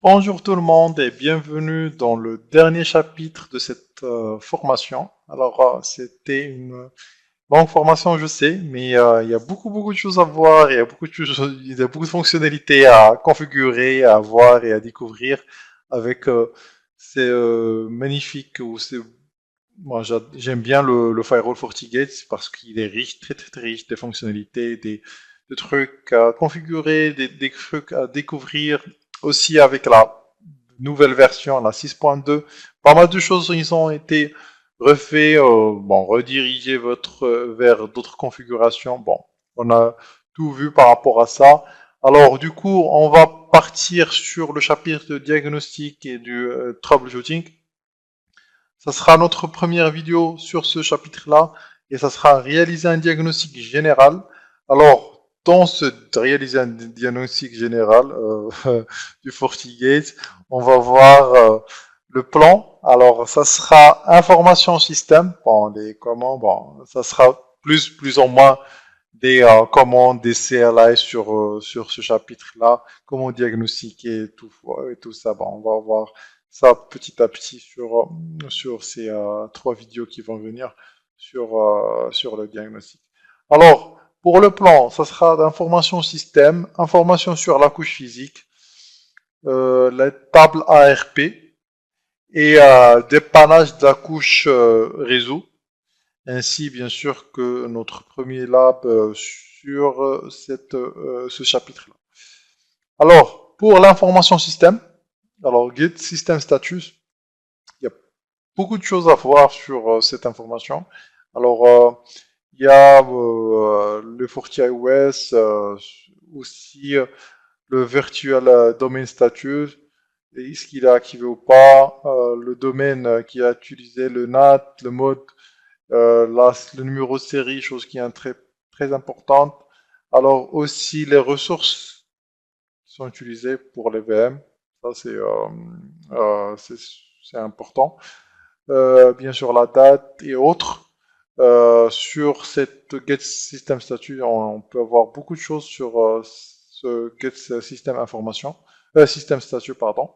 Bonjour tout le monde et bienvenue dans le dernier chapitre de cette formation. C'était une longue formation, je sais, mais il y a beaucoup de choses à voir, il y a il y a beaucoup de fonctionnalités à configurer, à voir et à découvrir avec ces magnifiques ou ces moi, j'aime bien le Firewall FortiGate parce qu'il est riche, très riche des fonctionnalités, des trucs à configurer, des trucs à découvrir. Aussi avec la nouvelle version, la 6.2, pas mal de choses ils ont été refaits, redirigés vers d'autres configurations. Bon, on a tout vu par rapport à ça. Alors du coup, on va partir sur le chapitre de diagnostic et du troubleshooting. Ça sera notre première vidéo sur ce chapitre-là et ça sera réaliser un diagnostic général. Alors, dans ce réaliser un diagnostic général du FortiGate, on va voir le plan. Alors, ça sera information système. Bon, les commandes, bon, ça sera plus ou moins des commandes, des CLI sur ce chapitre-là, comment diagnostiquer et tout ça. Bon, on va voir ça petit à petit sur ces trois vidéos qui vont venir sur le diagnostic. Alors, pour le plan, ça sera d'information système, information sur la couche physique, la table ARP et dépannage de la couche réseau ainsi bien sûr que notre premier lab sur ce chapitre-là. Alors, pour l'information système, alors Git System Status, il y a beaucoup de choses à voir sur cette information. Alors, il y a le FortiOS, aussi le Virtual Domain Status, est-ce qu'il est activé ou pas, le domaine qui a utilisé, le NAT, le mode là, le numéro de série, chose qui est très importante. Alors aussi les ressources qui sont utilisées pour les VM, ça euh, c'est c'est important. Bien sûr la date et autres. Sur cette get system statut, on peut avoir beaucoup de choses sur ce get system information, system statut pardon.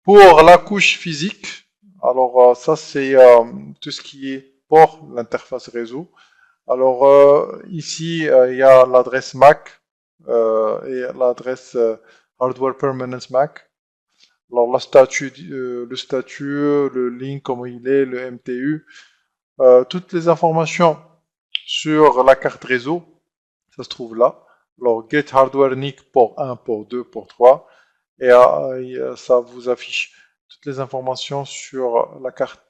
Pour la couche physique, alors ça c'est tout ce qui est port, l'interface réseau. Alors ici il y a l'adresse MAC et l'adresse Hardware Permanence MAC. Alors le statut, le link comment il est, le MTU, toutes les informations sur la carte réseau, ça se trouve là. Alors get hardware NIC port 1, port 2, port 3 et ça vous affiche toutes les informations sur la carte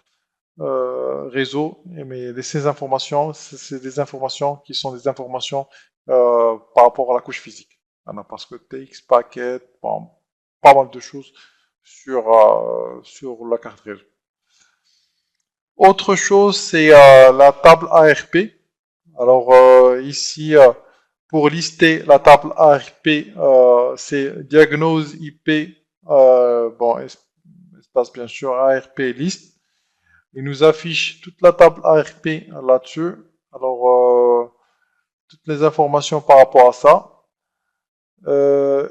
réseau, mais ces informations, c'est des informations qui sont des informations par rapport à la couche physique. Voilà, parce que TX, packet, bon, pas mal de choses sur la carte réseau. Autre chose, c'est la table ARP. Alors ici, pour lister la table ARP, c'est diagnose IP, espace bien sûr ARP list. Il nous affiche toute la table ARP là-dessus. Alors, toutes les informations par rapport à ça. Euh,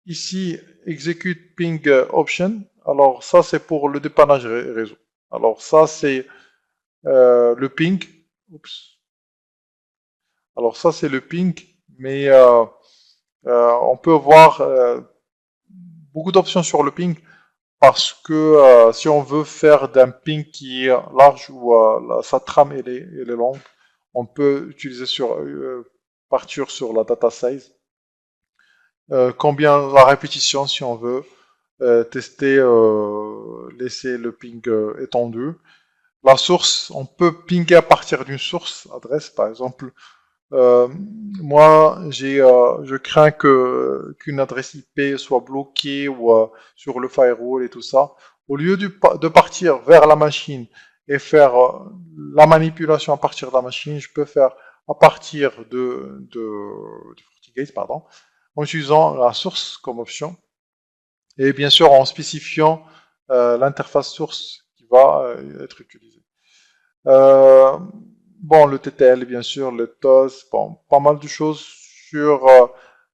Ici, execute ping option. Alors, ça, c'est pour le dépannage réseau. Alors, ça, c'est le ping. Oups. Alors, ça, c'est le ping. Mais on peut voir beaucoup d'options sur le ping. Parce que si on veut faire d'un ping qui est large ou sa trame elle est longue, on peut utiliser partir sur la data size. Combien la répétition si on veut tester, laisser le ping étendu. La source, on peut pinguer à partir d'une source adresse, par exemple. Euh, Moi, je crains qu'une adresse IP soit bloquée ou sur le firewall et tout ça. Au lieu de partir vers la machine et faire la manipulation à partir de la machine, je peux faire à partir du FortiGate, pardon, en utilisant la source comme option et bien sûr en spécifiant l'interface source qui va être utilisée. Euh, bon, le TTL, bien sûr, le TOS, bon, pas mal de choses sur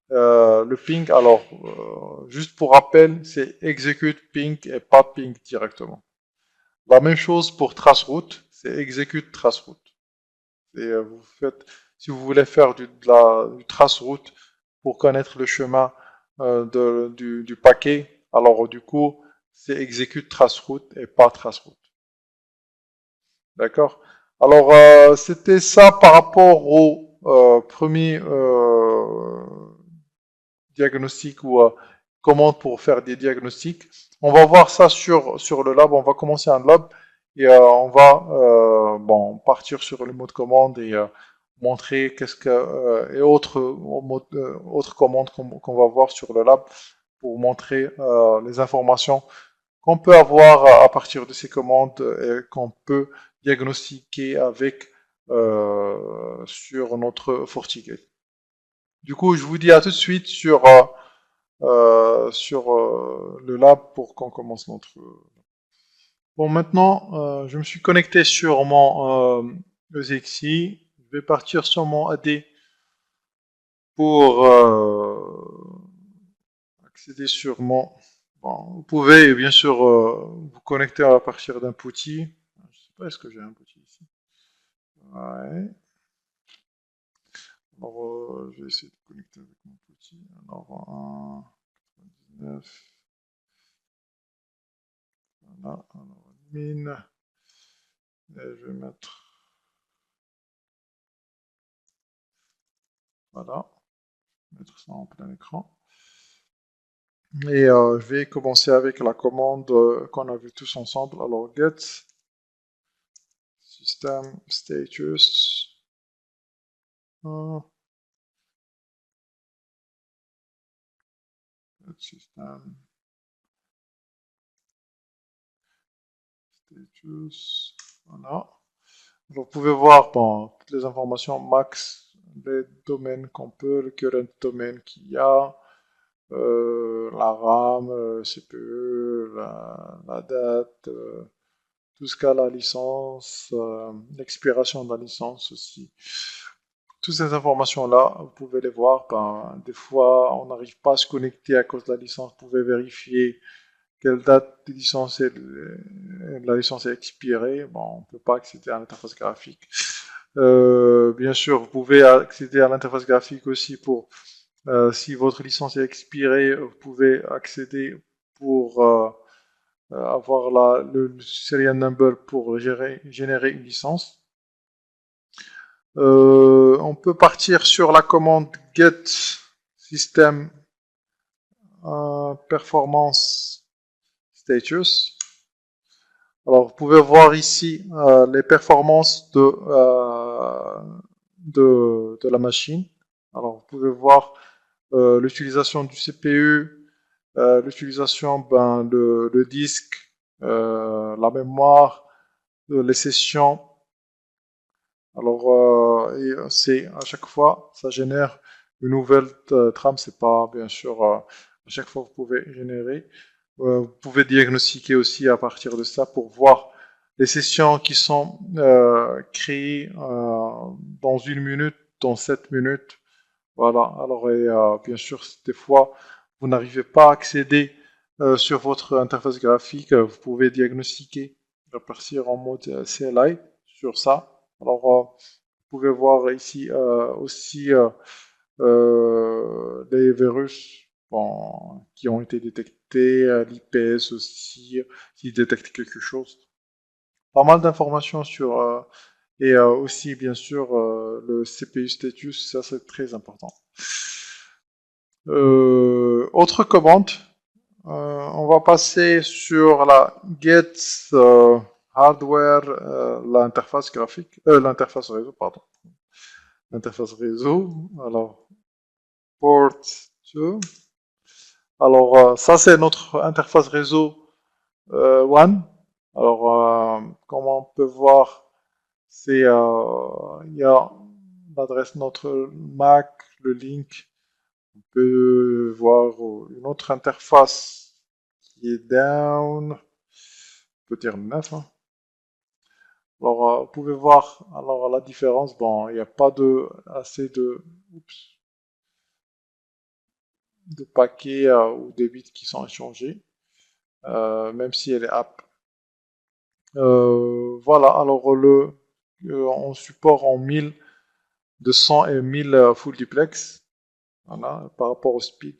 Le ping, alors, juste pour rappel, c'est execute ping et pas ping directement. La même chose pour traceroute, c'est execute traceroute. Et vous faites, si vous voulez faire du traceroute pour connaître le chemin du paquet, alors du coup, c'est execute traceroute et pas traceroute. D'accord? Alors, c'était ça par rapport au premier diagnostic ou commande pour faire des diagnostics. On va voir ça sur le lab. On va commencer un lab et on va bon, partir sur le mode commande et montrer qu'est-ce que et autres commandes qu'on va voir sur le lab pour montrer les informations qu'on peut avoir à partir de ces commandes et qu'on peut diagnostiquer avec sur notre FortiGate. Du coup, je vous dis à tout de suite sur le lab pour qu'on commence notre... Bon, maintenant, je me suis connecté sur mon EZXI. Je vais partir sur mon AD pour accéder sur mon... Bon, vous pouvez bien sûr vous connecter à partir d'un PuTTY. Je sais pas, est-ce que j'ai un PuTTY ici? Ouais. Alors, je vais essayer de connecter avec mon PuTTY. Alors, 1,99. Voilà, alors admin. Et je vais mettre, voilà, mettre ça en plein écran. Et je vais commencer avec la commande qu'on a vue tous ensemble. Alors, get system status. Get system status. Voilà. Vous pouvez voir bon, toutes les informations max, les domaines qu'on peut, le current domaine qu'il y a, la RAM, le CPU, la date, tout ce qu'a la licence, l'expiration de la licence aussi. Toutes ces informations-là, vous pouvez les voir. Ben, des fois, on n'arrive pas à se connecter à cause de la licence. Vous pouvez vérifier quelle date de licence la licence est expirée. Bon, on ne peut pas accéder à l'interface graphique. Bien sûr, vous pouvez accéder à l'interface graphique aussi pour, si votre licence est expirée, vous pouvez accéder pour avoir le serial number pour générer une licence. On peut partir sur la commande get system performance status. Alors, vous pouvez voir ici les performances de la machine. Alors, vous pouvez voir l'utilisation du CPU, l'utilisation, le disque, la mémoire, les sessions. Alors, c'est à chaque fois, ça génère une nouvelle trame. C'est pas, bien sûr, à chaque fois vous pouvez générer. Vous pouvez diagnostiquer aussi à partir de ça pour voir les sessions qui sont créées dans 1 minute, dans 7 minutes. Voilà. Alors, et, bien sûr, des fois, vous n'arrivez pas à accéder sur votre interface graphique. Vous pouvez diagnostiquer à partir en mode CLI sur ça. Alors, vous pouvez voir ici aussi les virus bon, qui ont été détectés, l'IPS aussi, qui détecte quelque chose. Pas mal d'informations sur et aussi bien sûr le CPU status, ça c'est très important. Autre commande, on va passer sur la get hardware, l'interface graphique, l'interface réseau, pardon. L'interface réseau, alors port 2. Alors ça c'est notre interface réseau one. Alors comme on peut voir, c'est il y a l'adresse notre Mac, le link. On peut voir une autre interface qui est down, on peut dire 9. Hein. Alors, vous pouvez voir alors la différence. Bon, il n'y a pas de assez de. Oups. de paquets ou des bits qui sont échangés, même si elle est app. Voilà, alors on supporte en 1200 et 1000 full duplex, voilà, par rapport au speed.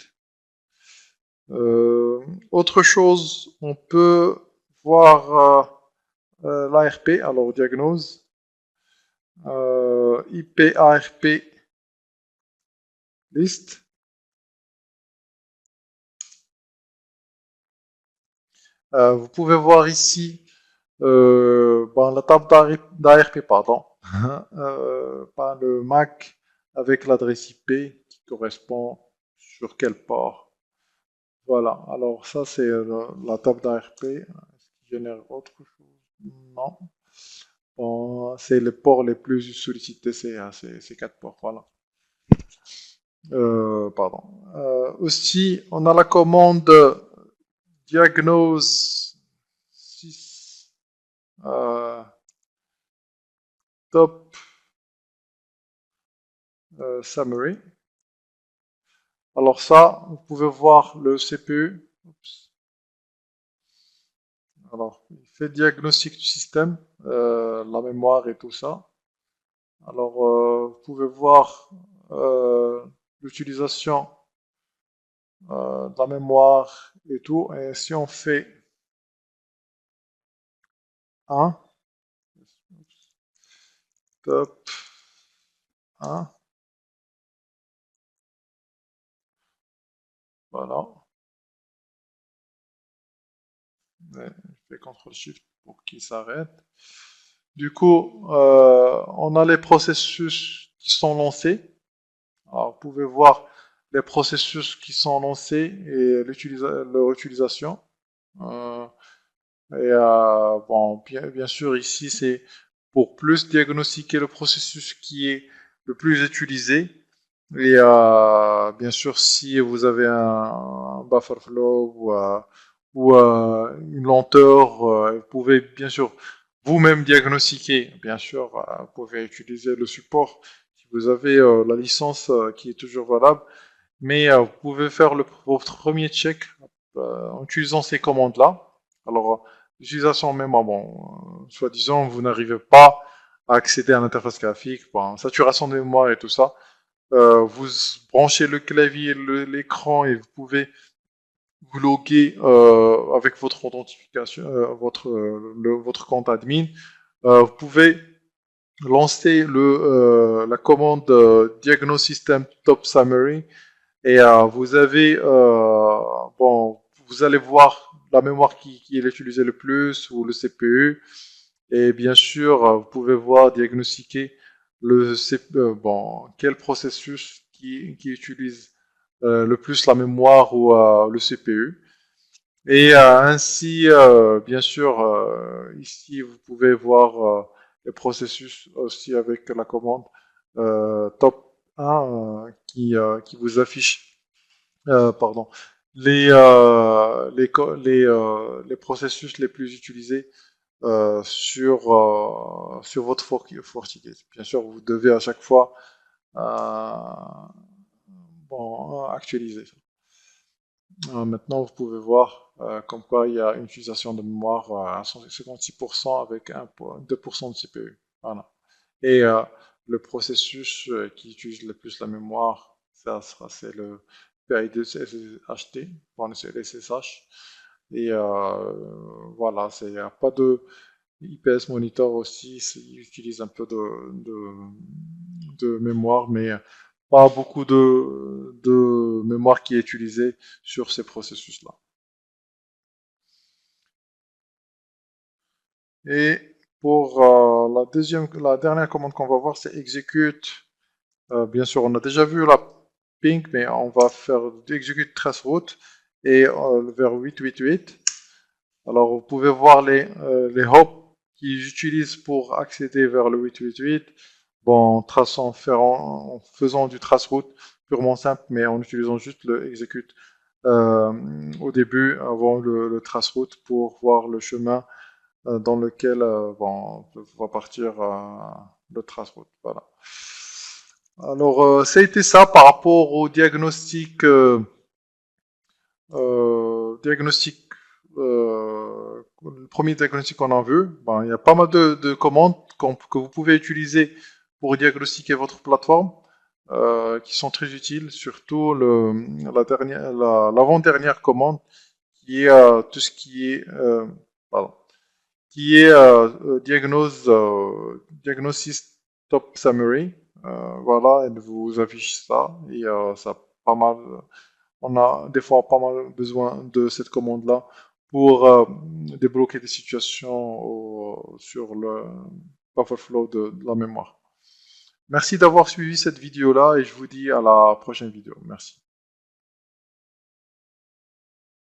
Euh, Autre chose, on peut voir l'ARP, alors diagnose, IP-ARP list. Vous pouvez voir ici la table d'ARP, pardon, par le MAC avec l'adresse IP qui correspond sur quel port. Voilà, alors ça c'est la table d'ARP. Est-ce qu'il génère autre chose? Non. Bon, c'est les ports les plus sollicités, ces quatre ports. Voilà. Pardon. Aussi, on a la commande diagnose 6 top summary. Alors ça, vous pouvez voir le CPU. Oups. Alors, il fait diagnostic du système, la mémoire et tout ça. Alors, vous pouvez voir l'utilisation de la mémoire et tout. Et si on fait 1, top 1, voilà. Ouais, je fais CTRL-SHIFT pour qu'il s'arrête. Du coup, on a les processus qui sont lancés. Alors, vous pouvez voir les processus qui sont lancés et leur utilisation. Euh, bon, bien sûr, ici, c'est pour plus diagnostiquer le processus qui est le plus utilisé. Et bien sûr, si vous avez un buffer flow ou une lenteur, vous pouvez bien sûr vous-même diagnostiquer. Bien sûr, vous pouvez utiliser le support si vous avez la licence qui est toujours valable. Mais vous pouvez faire votre premier check en utilisant ces commandes-là. Alors, l'utilisation même, soi-disant, vous n'arrivez pas à accéder à l'interface graphique, saturation de mémoire et tout ça. Vous branchez le clavier, l'écran et vous pouvez vous loguer avec votre authentification, votre compte admin. Vous pouvez lancer la commande Diagnose System Top Summary et vous allez voir la mémoire qui est utilisée le plus ou le CPU. Et bien sûr, vous pouvez voir, diagnostiquer quel processus qui utilise le plus la mémoire ou le CPU. Et ainsi, bien sûr, ici, vous pouvez voir les processus aussi avec la commande top 1 qui vous affiche pardon, les processus les plus utilisés sur votre FortiGate. Bien sûr, vous devez à chaque fois actualiser ça. Maintenant, vous pouvez voir comme quoi il y a une utilisation de mémoire à 56% avec 2% de CPU. Voilà. Et le processus qui utilise le plus la mémoire, c'est le PID-SSHD, c'est le SSH. Et voilà, il n'y a pas de IPS Monitor aussi, il utilise un peu de mémoire, mais pas beaucoup de mémoire qui est utilisée sur ces processus-là. Et pour la dernière commande qu'on va voir, c'est execute. Bien sûr, on a déjà vu la ping, mais on va faire execute traceroute et vers 888. Alors, vous pouvez voir les hops qu'ils utilisent pour accéder vers le 888. Bon, en faisant du traceroute purement simple, mais en utilisant juste le execute au début, avant le traceroute pour voir le chemin dans lequel va partir le traceroute. Voilà. Alors, ça a été ça par rapport au diagnostic diagnostic, le premier diagnostic qu'on a vu, ben, il y a pas mal de commandes que vous pouvez utiliser pour diagnostiquer votre plateforme, qui sont très utiles, surtout l'avant-dernière commande, qui est tout ce qui est, pardon, qui est Diagnosis Top Summary. Voilà, elle vous affiche ça et ça a pas mal. On a des fois pas mal besoin de cette commande-là pour débloquer des situations sur le overflow de la mémoire. Merci d'avoir suivi cette vidéo-là et je vous dis à la prochaine vidéo. Merci.